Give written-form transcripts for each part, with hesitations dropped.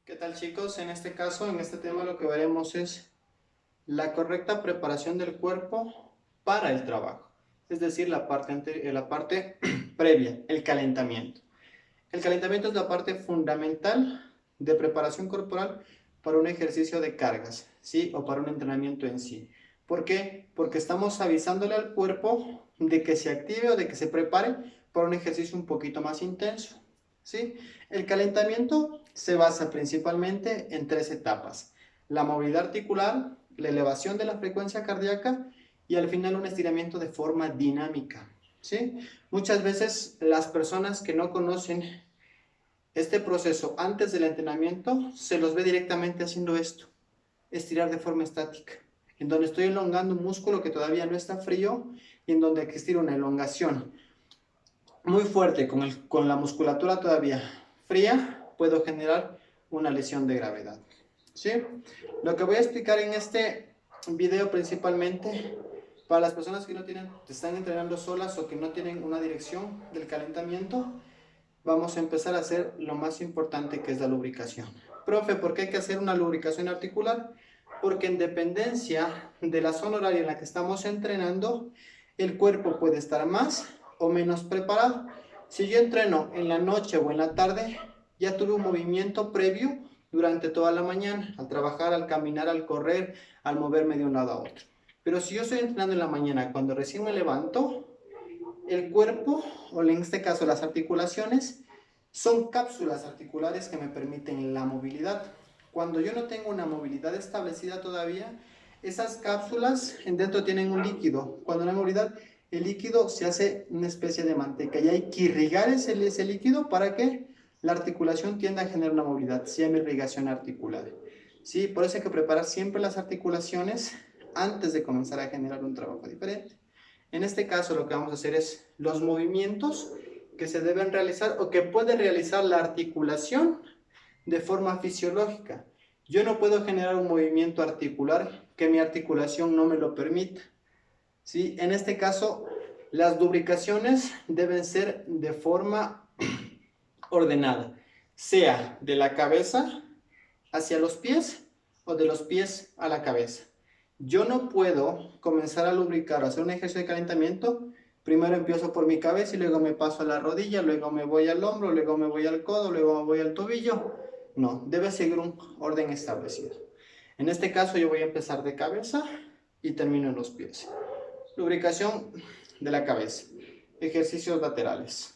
¿Qué tal, chicos? En este caso, en este tema lo que veremos es la correcta preparación del cuerpo para el trabajo, es decir, la parte previa, el calentamiento. El calentamiento es la parte fundamental de preparación corporal para un ejercicio de cargas, ¿sí? O para un entrenamiento en sí. ¿Por qué? Porque estamos avisándole al cuerpo de que se active o de que se prepare para un ejercicio un poquito más intenso, ¿sí? El calentamiento se basa principalmente en tres etapas: la movilidad articular, la elevación de la frecuencia cardíaca y al final un estiramiento de forma dinámica, ¿sí? Muchas veces las personas que no conocen este proceso antes del entrenamiento se los ve directamente haciendo esto: estirar de forma estática, en donde estoy elongando un músculo que todavía no está frío y en donde existe una elongación muy fuerte con la musculatura todavía fría, puedo generar una lesión de gravedad, ¿sí? Lo que voy a explicar en este video principalmente para las personas que no tienen, están entrenando solas o que no tienen una dirección del calentamiento, vamos a empezar a hacer lo más importante, que es la lubricación. Profe, ¿por qué hay que hacer una lubricación articular? Porque en dependencia de la zona horaria en la que estamos entrenando, el cuerpo puede estar más o menos preparado. Si yo entreno en la noche o en la tarde, ya tuve un movimiento previo durante toda la mañana, al trabajar, al caminar, al correr, al moverme de un lado a otro. Pero si yo estoy entrenando en la mañana, cuando recién me levanto, el cuerpo, o en este caso las articulaciones, son cápsulas articulares que me permiten la movilidad. Cuando yo no tengo una movilidad establecida todavía, esas cápsulas dentro tienen un líquido. Cuando no hay movilidad, el líquido se hace una especie de manteca y hay que irrigar ese líquido para que la articulación tienda a generar una movilidad. Se llama irrigación articular. ¿Sí? Por eso hay que preparar siempre las articulaciones antes de comenzar a generar un trabajo diferente. En este caso lo que vamos a hacer es los movimientos que se deben realizar o que puede realizar la articulación de forma fisiológica. Yo no puedo generar un movimiento articular que mi articulación no me lo permita, ¿sí? En este caso, las lubricaciones deben ser de forma ordenada, sea de la cabeza hacia los pies o de los pies a la cabeza. Yo no puedo comenzar a lubricar o hacer un ejercicio de calentamiento. Primero empiezo por mi cabeza y luego me paso a la rodilla, luego me voy al hombro, luego me voy al codo, luego me voy al tobillo. No, debe seguir un orden establecido. En este caso yo voy a empezar de cabeza y termino en los pies. Lubricación de la cabeza. Ejercicios laterales.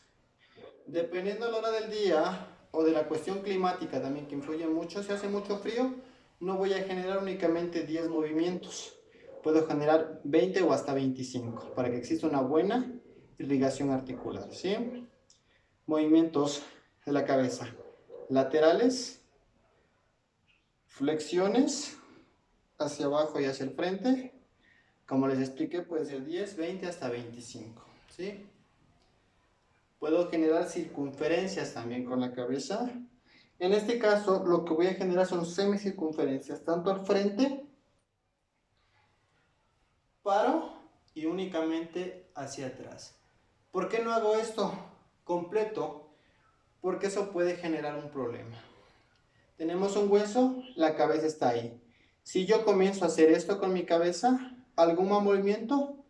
Dependiendo de la hora del día o de la cuestión climática también, que influye mucho, si hace mucho frío, no voy a generar únicamente 10 movimientos. Puedo generar 20 o hasta 25 para que exista una buena irrigación articular, ¿sí? Movimientos de la cabeza. Laterales, flexiones hacia abajo y hacia el frente. Como les expliqué, puede ser 10, 20 hasta 25, ¿sí? Puedo generar circunferencias también con la cabeza. En este caso, lo que voy a generar son semicircunferencias, tanto al frente, paro y únicamente hacia atrás. ¿Por qué no hago esto completo? Porque eso puede generar un problema. Tenemos un hueso, la cabeza está ahí. Si yo comienzo a hacer esto con mi cabeza, algún movimiento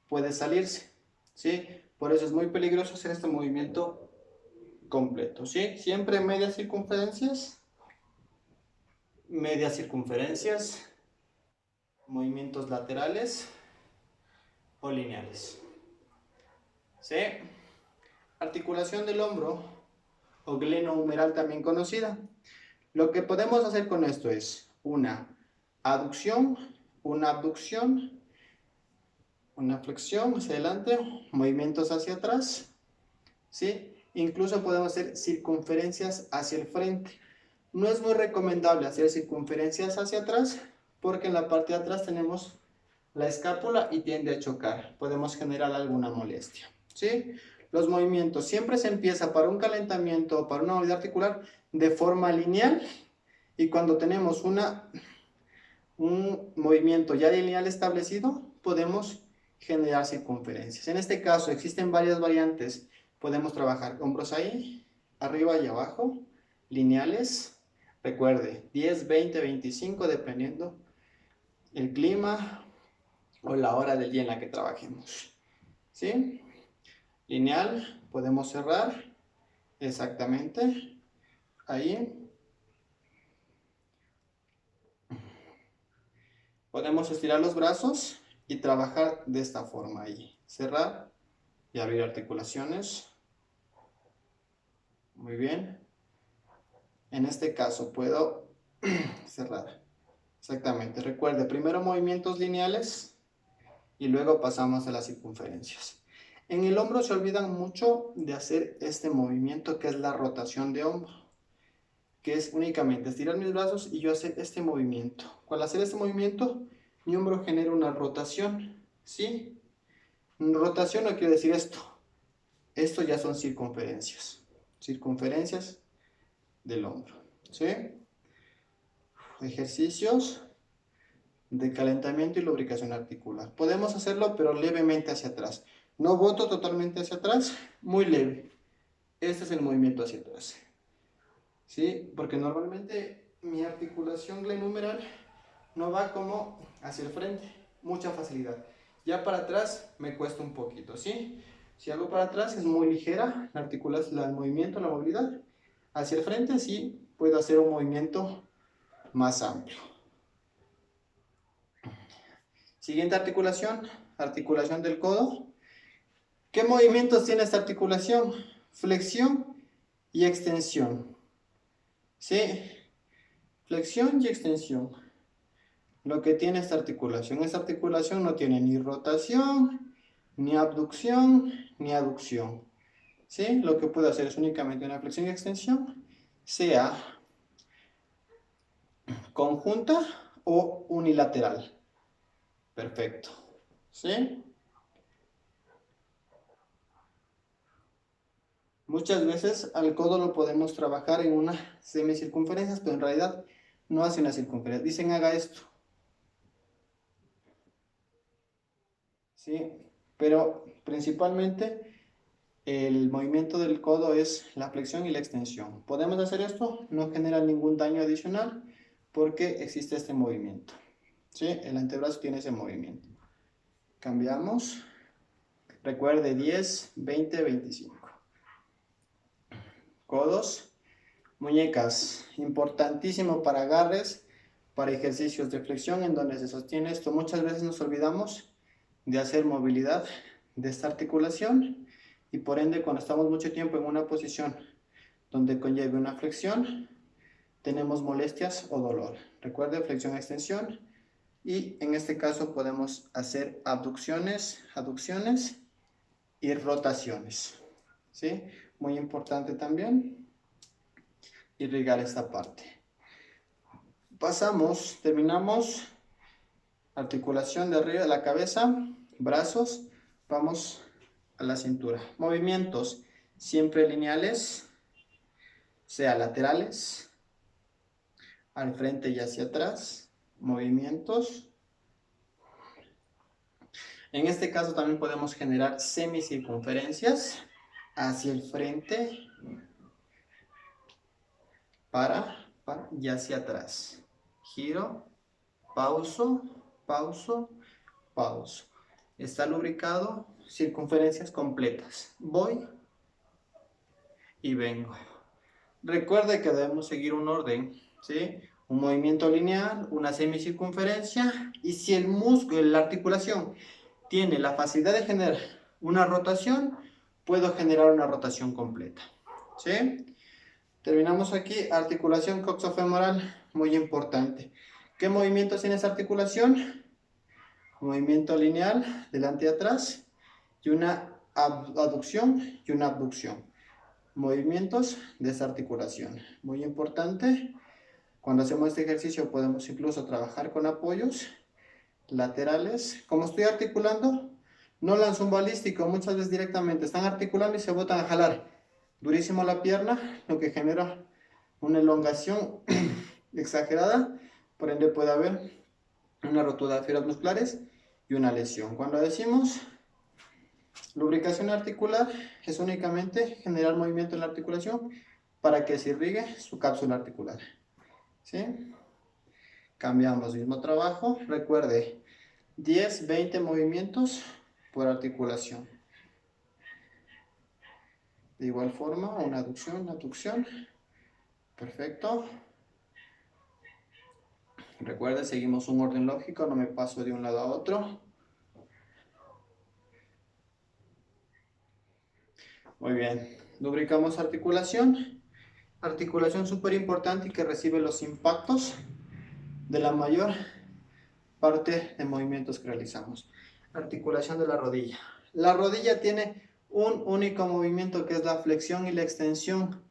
puede salirse, ¿sí? Por eso es muy peligroso hacer este movimiento completo, ¿sí? Siempre medias circunferencias, movimientos laterales o lineales, ¿sí? Articulación del hombro o glenohumeral también conocida. Lo que podemos hacer con esto es una aducción, una abducción, una flexión hacia adelante, movimientos hacia atrás, ¿sí? Incluso podemos hacer circunferencias hacia el frente. No es muy recomendable hacer circunferencias hacia atrás porque en la parte de atrás tenemos la escápula y tiende a chocar. Podemos generar alguna molestia, ¿sí? Los movimientos siempre se empieza para un calentamiento o para una movilidad articular de forma lineal, y cuando tenemos un movimiento ya lineal establecido, podemos generar circunferencias. En este caso existen varias variantes. Podemos trabajar hombros ahí, arriba y abajo, lineales, Recuerde, 10, 20, 25, dependiendo el clima o la hora del día en la que trabajemos. ¿Sí? Lineal, podemos cerrar exactamente ahí. Podemos estirar los brazos y trabajar de esta forma ahí. Cerrar y abrir articulaciones. Muy bien. En este caso puedo cerrar. Exactamente. Recuerde, primero movimientos lineales y luego pasamos a las circunferencias. En el hombro se olvidan mucho de hacer este movimiento que es la rotación de hombro, que es únicamente estirar mis brazos y yo hacer este movimiento. Al hacer este movimiento, mi hombro genera una rotación, ¿sí? Rotación no quiere decir esto. Esto ya son circunferencias. Circunferencias del hombro, ¿sí? Ejercicios de calentamiento y lubricación articular. Podemos hacerlo, pero levemente hacia atrás. No boto totalmente hacia atrás, muy leve. Este es el movimiento hacia atrás. ¿Sí? Porque normalmente mi articulación glenohumeral no va como hacia el frente, mucha facilidad. Ya para atrás me cuesta un poquito, ¿sí? Si hago para atrás es muy ligera la articulación, el movimiento, la movilidad. Hacia el frente sí puedo hacer un movimiento más amplio. Siguiente articulación, articulación del codo. ¿Qué movimientos tiene esta articulación? Flexión y extensión. ¿Sí? Flexión y extensión. Lo que tiene esta articulación no tiene ni rotación, ni abducción, ni aducción. ¿Sí? Lo que puedo hacer es únicamente una flexión y extensión, sea conjunta o unilateral. Perfecto. ¿Sí? Muchas veces al codo lo podemos trabajar en una semicircunferencia, pero en realidad no hace una circunferencia. Dicen haga esto. ¿Sí? Pero principalmente el movimiento del codo es la flexión y la extensión. ¿Podemos hacer esto? No genera ningún daño adicional porque existe este movimiento. ¿Sí? El antebrazo tiene ese movimiento. Cambiamos. Recuerde 10, 20, 25. Codos, muñecas. Importantísimo para agarres, para ejercicios de flexión en donde se sostiene esto. Muchas veces nos olvidamos de hacer movilidad de esta articulación y por ende cuando estamos mucho tiempo en una posición donde conlleve una flexión tenemos molestias o dolor. Recuerde, flexión, extensión, y en este caso podemos hacer abducciones, aducciones y rotaciones, ¿sí? Muy importante también irrigar esta parte. Pasamos, terminamos articulación de arriba de la cabeza, brazos, vamos a la cintura. Movimientos siempre lineales, sea laterales, al frente y hacia atrás, movimientos. En este caso también podemos generar semicircunferencias hacia el frente, para y hacia atrás. Giro, pauso, pauso, pauso. Está lubricado, circunferencias completas. Voy y vengo. Recuerde que debemos seguir un orden, ¿sí? Un movimiento lineal, una semicircunferencia, y si el músculo, la articulación tiene la facilidad de generar una rotación, puedo generar una rotación completa, ¿sí? Terminamos aquí, articulación coxofemoral, muy importante. ¿Qué movimientos tiene esa articulación? Movimiento lineal, delante y atrás, y una aducción y una abducción. Movimientos de esta articulación, muy importante. Cuando hacemos este ejercicio podemos incluso trabajar con apoyos laterales. Como estoy articulando, no lanzo un balístico, muchas veces directamente están articulando y se botan a jalar durísimo la pierna, lo que genera una elongación exagerada, por ende puede haber una rotura de fibras musculares y una lesión. Cuando decimos lubricación articular, es únicamente generar movimiento en la articulación para que se irrigue su cápsula articular. ¿sí? Cambiamos, mismo trabajo. Recuerde, 10, 20 movimientos por articulación. De igual forma, una aducción. Perfecto. Recuerde, seguimos un orden lógico, no me paso de un lado a otro. Muy bien. Lubricamos articulación. Articulación súper importante y que recibe los impactos de la mayor parte de movimientos que realizamos. Articulación de la rodilla. La rodilla tiene un único movimiento que es la flexión y la extensión.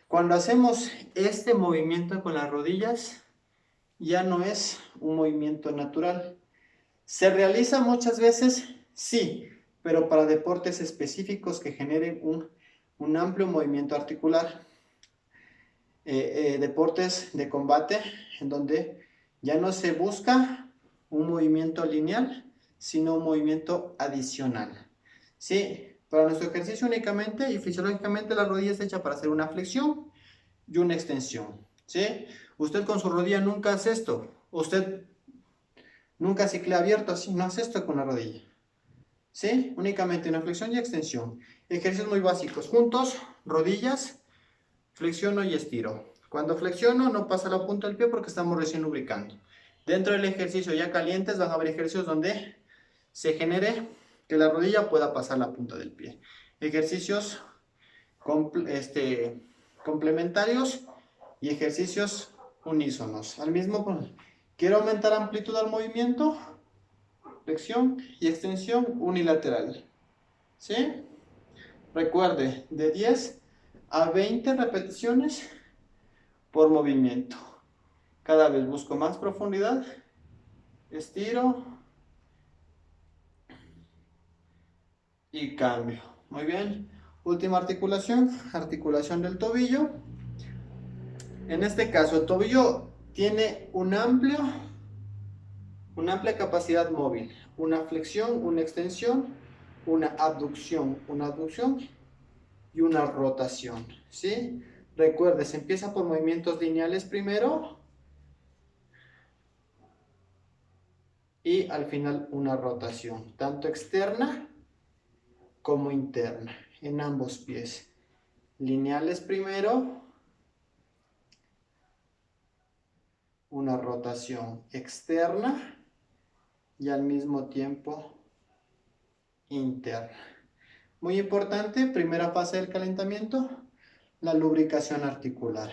Cuando hacemos este movimiento con las rodillas, ya no es un movimiento natural. ¿Se realiza muchas veces? Sí, pero para deportes específicos que generen un amplio movimiento articular. Deportes de combate en donde ya no se busca un movimiento lineal, sino un movimiento adicional. ¿Sí? Para nuestro ejercicio únicamente y fisiológicamente la rodilla está hecha para hacer una flexión y una extensión. ¿Sí? Usted con su rodilla nunca hace esto. Usted nunca cicla abierto así, no hace esto con la rodilla. ¿Sí? Únicamente una flexión y extensión. Ejercicios muy básicos. Juntos, rodillas, flexiono y estiro. Cuando flexiono no pasa la punta del pie porque estamos recién lubricando. Dentro del ejercicio ya calientes van a haber ejercicios donde se genere que la rodilla pueda pasar la punta del pie. Ejercicios complementarios y ejercicios unísonos. Al mismo, quiero aumentar amplitud al movimiento, flexión y extensión unilateral. ¿Sí? Recuerde, de 10 a 20 repeticiones por movimiento. Cada vez busco más profundidad, estiro y cambio. Muy bien. Última articulación, articulación del tobillo. En este caso, el tobillo tiene una amplia capacidad móvil. Una flexión, una extensión, una abducción y una rotación. ¿Sí? Recuerde, se empieza por movimientos lineales primero y al final una rotación, tanto externa como interna, en ambos pies. Lineales primero, una rotación externa y al mismo tiempo interna. Muy importante, primera fase del calentamiento, la lubricación articular.